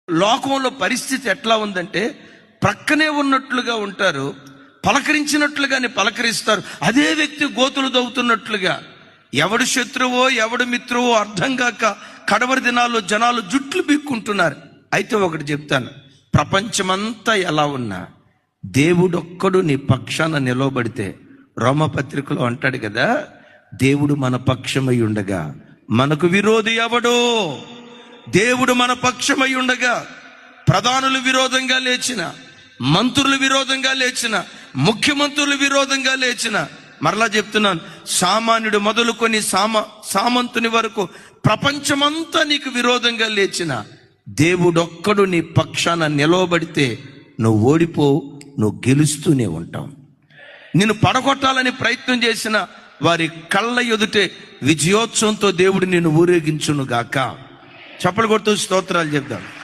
లోకంలో పరిస్థితి ఎట్లా ఉందంటే ప్రక్కనే ఉన్నట్లుగా ఉంటారు, పలకరించినట్లుగానే పలకరిస్తారు. అదే వ్యక్తి గోతులు దవ్వుతున్నట్లుగా. ఎవడు శత్రువో ఎవడు మిత్రువో అర్థం కాక కడవరి దినాల్లో జనాలు జుట్లు పీక్కుంటున్నారు. అయితే ఒకటి చెప్తాను, ప్రపంచమంతా ఎలా ఉన్నా దేవుడొక్కడు నీ పక్షాన నిలవబడితే, రోమపత్రికలో అంటాడు కదా, దేవుడు మన పక్షమై ఉండగా మనకు విరోధి ఎవడో. దేవుడు మన పక్షమై ఉండగా ప్రధానులు విరోధంగా లేచిన, మంత్రులు విరోధంగా లేచిన, ముఖ్యమంత్రులు విరోధంగా లేచిన, మరలా చెప్తున్నాను, సామాన్యుడు మొదలుకొని సామంతుని వరకు ప్రపంచమంతా నీకు విరోధంగా లేచిన దేవుడొక్కడు నీ పక్షాన నిలవబడితే నువ్వు ఓడిపోవు, నువ్వు గెలుస్తూనే ఉంటావు. నిన్ను పడగొట్టాలని ప్రయత్నం చేసిన వారి కళ్ళ ఎదుటే విజయోత్సవంతో దేవుడు నిన్ను ఊరేగించును గాక. చప్పలు కొడుతూ స్తోత్రాలు చెప్దాం.